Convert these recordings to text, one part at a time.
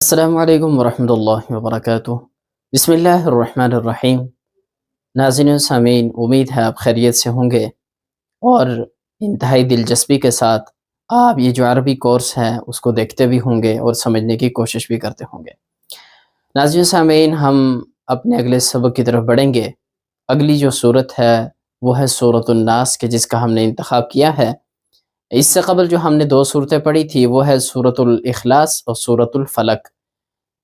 السلام علیکم ورحمۃ اللہ وبرکاتہ۔ بسم اللہ الرحمن الرحیم۔ ناظرین و سامعین، امید ہے آپ خیریت سے ہوں گے اور انتہائی دلچسپی کے ساتھ آپ یہ جو عربی کورس ہے اس کو دیکھتے بھی ہوں گے اور سمجھنے کی کوشش بھی کرتے ہوں گے۔ ناظرین و سامعین، ہم اپنے اگلے سبق کی طرف بڑھیں گے۔ اگلی جو صورت ہے وہ ہے سورۃ الناس کے، جس کا ہم نے انتخاب کیا ہے۔ اس سے قبل جو ہم نے دو صورتیں پڑھی تھی وہ ہے سورۃ الاخلاص اور سورۃ الفلق،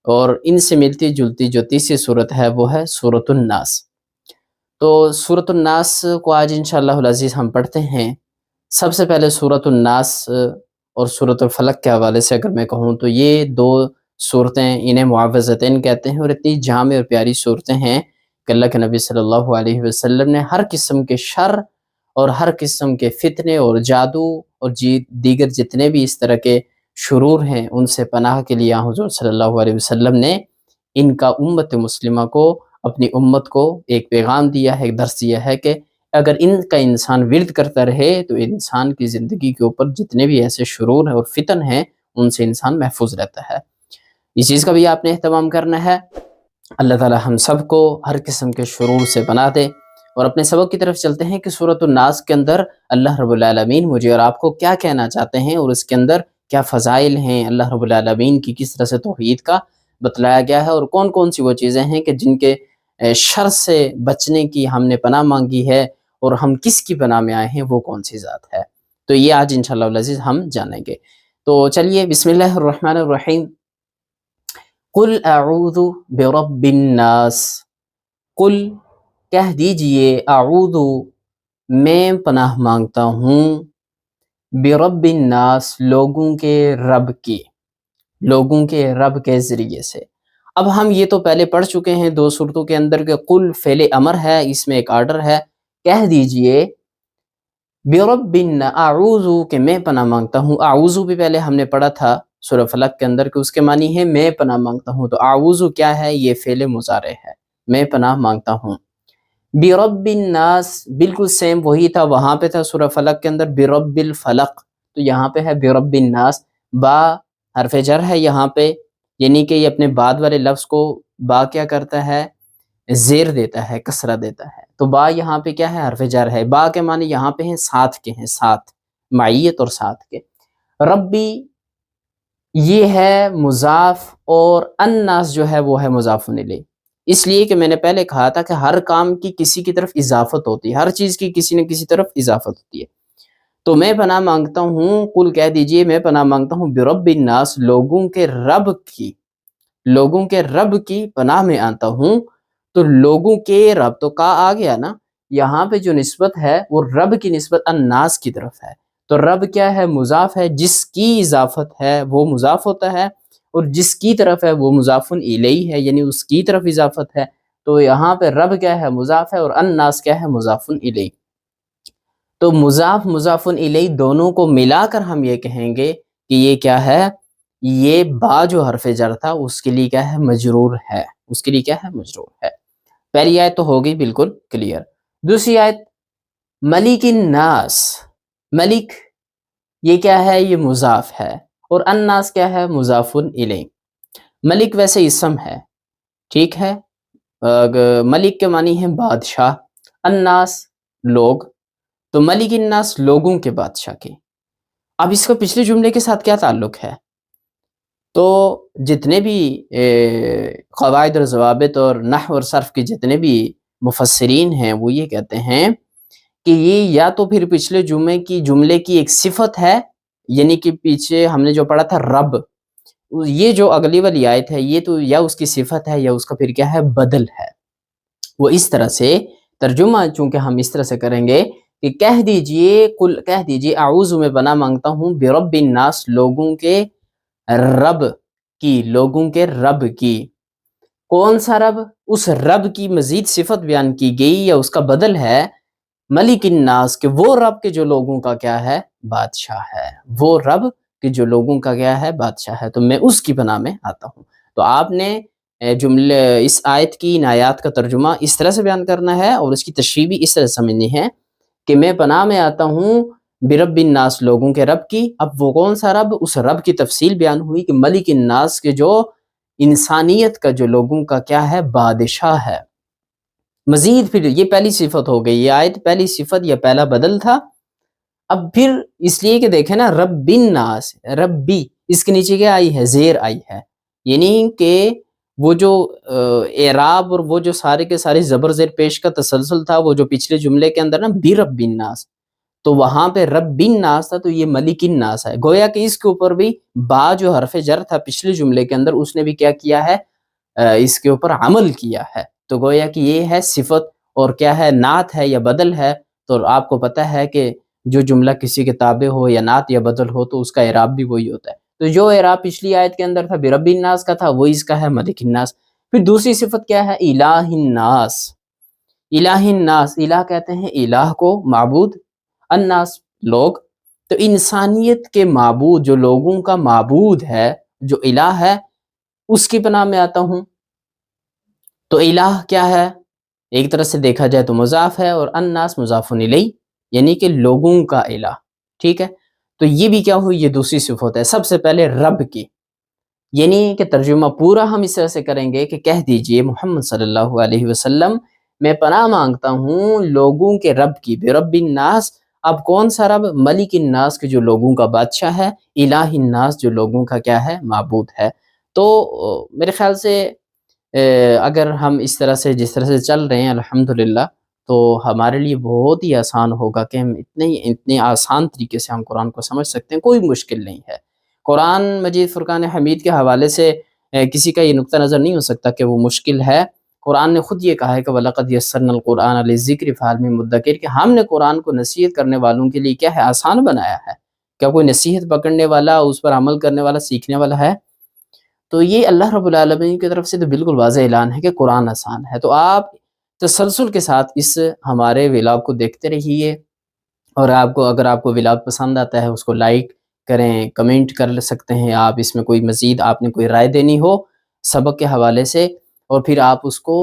اور ان سے ملتی جلتی جو تیسری صورت ہے وہ ہے سورۃ الناس۔ تو سورۃ الناس کو آج انشاءاللہ العزیز ہم پڑھتے ہیں۔ سب سے پہلے سورۃ الناس اور سورۃ الفلق کے حوالے سے اگر میں کہوں تو یہ دو صورتیں، انہیں معوذتین کہتے ہیں، اور اتنی جامع اور پیاری صورتیں ہیں کہ اللہ کے نبی صلی اللہ علیہ وسلم نے ہر قسم کے شر اور ہر قسم کے فتنے اور جادو اور دیگر جتنے بھی اس طرح کے شرور ہیں ان سے پناہ کے لیے حضور صلی اللہ علیہ وسلم نے ان کا امت مسلمہ کو، اپنی امت کو ایک پیغام دیا ہے، ایک درس دیا ہے کہ اگر ان کا انسان ورد کرتا رہے تو انسان کی زندگی کے اوپر جتنے بھی ایسے شرور ہیں اور فتن ہیں ان سے انسان محفوظ رہتا ہے۔ اس چیز کا بھی آپ نے اہتمام کرنا ہے۔ اللہ تعالی ہم سب کو ہر قسم کے شرور سے پناہ دے۔ اور اپنے سبق کی طرف چلتے ہیں کہ سورۃ الناس کے اندر اللہ رب العالمین مجھے اور آپ کو کیا کہنا چاہتے ہیں اور اس کے اندر کیا فضائل ہیں، اللہ رب العالمین کی کس طرح سے توحید کا بتلایا گیا ہے، اور کون کون سی وہ چیزیں ہیں کہ جن کے شر سے بچنے کی ہم نے پناہ مانگی ہے، اور ہم کس کی پناہ میں آئے ہیں، وہ کون سی ذات ہے۔ تو یہ آج انشاءاللہ العزیز ہم جانیں گے۔ تو چلیے بسم اللہ الرحمن الرحیم۔ قل اعوذ برب الناس، قل کہہ دیجئے، اعوذ میں پناہ مانگتا ہوں، برب الناس لوگوں کے رب کی، لوگوں کے رب کے ذریعے سے۔ اب ہم یہ تو پہلے پڑھ چکے ہیں دو صورتوں کے اندر کہ قل فعل امر ہے، اس میں ایک آرڈر ہے، کہہ دیجئے برب اعوذ کہ میں پناہ مانگتا ہوں۔ اعوذ بھی پہلے ہم نے پڑھا تھا سورہ فلق کے اندر کہ اس کے معنی ہے میں پناہ مانگتا ہوں، تو اعوذ کیا ہے؟ یہ فعل مضارع ہے، میں پناہ مانگتا ہوں۔ برب الناس بالکل سیم وہی تھا، وہاں پہ تھا سورہ فلق کے اندر برب الفلق، تو یہاں پہ ہے برب الناس۔ با حرف جر ہے یہاں پہ، یعنی کہ یہ اپنے بعد والے لفظ کو با کیا کرتا ہے؟ زیر دیتا ہے، کسرہ دیتا ہے، تو با یہاں پہ کیا ہے؟ حرف جر ہے۔ با کے معنی یہاں پہ ہیں ساتھ کے، ہیں ساتھ، معیت اور ساتھ کے۔ ربی یہ ہے مضاف، اور الناس جو ہے وہ ہے مضاف الیہ، اس لیے کہ میں نے پہلے کہا تھا کہ ہر کام کی کسی کی طرف اضافت ہوتی ہے، ہر چیز کی کسی نہ کسی طرف اضافت ہوتی ہے۔ تو میں پناہ مانگتا ہوں، قل کہہ دیجئے میں پناہ مانگتا ہوں برب الناس لوگوں کے رب کی، لوگوں کے رب کی پناہ میں آتا ہوں۔ تو لوگوں کے رب تو کا آ گیا نا، یہاں پہ جو نسبت ہے وہ رب کی نسبت الناس کی طرف ہے، تو رب کیا ہے؟ مضاف ہے، جس کی اضافت ہے وہ مضاف ہوتا ہے، اور جس کی طرف ہے وہ مضاف الیہ ہے، یعنی اس کی طرف اضافت ہے، تو یہاں پہ رب کیا ہے؟ مضاف ہے، اور الناس کیا ہے؟ مضاف الیہ۔ تو مضاف الیہ دونوں کو ملا کر ہم یہ کہیں گے کہ یہ کیا ہے؟ یہ با جو حرف جر تھا اس کے لیے کیا ہے؟ مجرور ہے، اس کے لیے کیا ہے؟ مجرور ہے۔ پہلی آیت تو ہو گئی بالکل کلیئر۔ دوسری آیت ملک الناس، ملک یہ کیا ہے؟ یہ مضاف ہے، اور الناس کیا ہے؟ مضاف الیہ۔ ملک ویسے اسم ہے، ٹھیک ہے، ملک کے معنی ہے بادشاہ، الناس لوگ، تو ملک الناس لوگوں کے بادشاہ کے۔ اب اس کا پچھلے جملے کے ساتھ کیا تعلق ہے؟ تو جتنے بھی قواعد اور ضوابط اور نحو اور صرف کے جتنے بھی مفسرین ہیں وہ یہ کہتے ہیں کہ یہ یا تو پھر پچھلے جملے کی ایک صفت ہے، یعنی کہ پیچھے ہم نے جو پڑھا تھا رب، یہ جو اگلی والی آیت ہے یہ تو یا اس کی صفت ہے یا اس کا پھر کیا ہے؟ بدل ہے۔ وہ اس طرح سے ترجمہ چونکہ ہم اس طرح سے کریں گے کہ کہہ دیجئے، قل کہہ دیجئے، اعوذ میں پناہ مانگتا ہوں برب الناس لوگوں کے رب کی، لوگوں کے رب کی۔ کون سا رب؟ اس رب کی مزید صفت بیان کی گئی یا اس کا بدل ہے ملک الناس، کہ وہ رب کے جو لوگوں کا کیا ہے؟ بادشاہ ہے، وہ رب کہ جو لوگوں کا کیا ہے؟ بادشاہ ہے، تو میں اس کی پناہ میں آتا ہوں۔ تو آپ نے جملے اس آیت کی، ان آیات کا ترجمہ اس طرح سے بیان کرنا ہے اور اس کی تشریح بھی اس طرح سمجھنی ہے کہ میں پناہ میں آتا ہوں برب الناس لوگوں کے رب کی۔ اب وہ کون سا رب؟ اس رب کی تفصیل بیان ہوئی کہ ملک الناس کے جو انسانیت کا جو لوگوں کا کیا ہے بادشاہ ہے۔ مزید پھر یہ پہلی صفت ہو گئی، یہ آیت پہلی صفت یا پہلا بدل تھا۔ اب پھر اس لیے کہ دیکھیں نا، رب الناس، ربی، اس کے نیچے کیا آئی ہے؟ زیر آئی ہے، یعنی کہ وہ جو اعراب اور وہ جو سارے کے سارے زبر زیر پیش کا تسلسل تھا، وہ جو پچھلے جملے کے اندر نا برب الناس، تو وہاں پہ رب الناس تھا، تو یہ ملک الناس ہے۔ گویا کہ اس کے اوپر بھی با جو حرف جر تھا پچھلے جملے کے اندر، اس نے بھی کیا کیا ہے؟ اس کے اوپر عمل کیا ہے۔ تو گویا کہ یہ ہے صفت، اور کیا ہے؟ نعت ہے یا بدل ہے۔ تو آپ کو پتہ ہے کہ جو جملہ کسی کے تابع ہو یا نعت یا بدل ہو تو اس کا اعراب بھی وہی ہوتا ہے۔ تو جو اعراب پچھلی آیت کے اندر تھا برب الناس کا تھا، وہی اس کا ہے ملک الناس۔ پھر دوسری صفت کیا ہے؟ الہ الناس۔ الہ الناس، الہ کہتے ہیں الہ کو، معبود، الناس لوگ، تو انسانیت کے معبود، جو لوگوں کا معبود ہے، جو الہ ہے، اس کی پناہ میں آتا ہوں۔ تو الہ کیا ہے؟ ایک طرح سے دیکھا جائے تو مضاف ہے، اور الناس مضاف الیہ، یعنی کہ لوگوں کا الہ، ٹھیک ہے۔ تو یہ بھی کیا ہوئی؟ یہ دوسری صفت ہے۔ سب سے پہلے رب کی، یعنی کہ ترجمہ پورا ہم اس طرح سے کریں گے کہ کہہ دیجئے محمد صلی اللہ علیہ وسلم، میں پناہ مانگتا ہوں لوگوں کے رب کی، برب الناس۔ اب کون سا رب؟ ملک الناس کے جو لوگوں کا بادشاہ ہے، الہ الناس جو لوگوں کا کیا ہے؟ معبود ہے۔ تو میرے خیال سے اگر ہم اس طرح سے جس طرح سے چل رہے ہیں الحمدللہ، تو ہمارے لیے بہت ہی آسان ہوگا کہ ہم اتنے آسان طریقے سے ہم قرآن کو سمجھ سکتے ہیں، کوئی مشکل نہیں ہے۔ قرآن مجید فرقان حمید کے حوالے سے کسی کا یہ نقطہ نظر نہیں ہو سکتا کہ وہ مشکل ہے۔ قرآن نے خود یہ کہا ہے کہ وَلَقَدْ يَسَّرْنَا الْقُرْآنَ لِلذِّكْرِ فَهَلْ مِن مُدَّكِرٍ، کہ ہم نے قرآن کو نصیحت کرنے والوں کے لیے کیا ہے؟ آسان بنایا ہے۔ کیا کوئی نصیحت پکڑنے والا، اس پر عمل کرنے والا، سیکھنے والا ہے؟ تو یہ اللہ رب العالمین کی طرف سے تو بالکل واضح اعلان ہے کہ قرآن آسان ہے۔ تو آپ تسلسل کے ساتھ اس ہمارے ولاگ کو دیکھتے رہیے، اور اگر آپ کو ولاگ پسند آتا ہے اس کو لائک کریں، کمنٹ کر سکتے ہیں آپ، اس میں کوئی مزید آپ نے کوئی رائے دینی ہو سبق کے حوالے سے، اور پھر آپ اس کو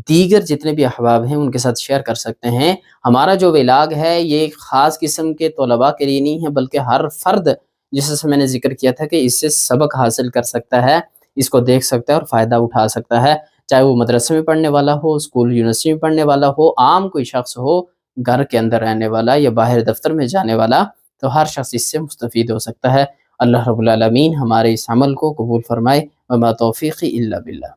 دیگر جتنے بھی احباب ہیں ان کے ساتھ شیئر کر سکتے ہیں۔ ہمارا جو ولاگ ہے یہ ایک خاص قسم کے طلباء کے لیے نہیں ہے، بلکہ ہر فرد، جس سے میں نے ذکر کیا تھا کہ اس سے سبق حاصل کر سکتا ہے، اس کو دیکھ سکتا ہے اور فائدہ اٹھا سکتا ہے، چاہے وہ مدرسے میں پڑھنے والا ہو، اسکول یونیورسٹی میں پڑھنے والا ہو، عام کوئی شخص ہو، گھر کے اندر رہنے والا یا باہر دفتر میں جانے والا، تو ہر شخص اس سے مستفید ہو سکتا ہے۔ اللہ رب العالمین ہمارے اس عمل کو قبول فرمائے، وما توفیقی الا باللہ۔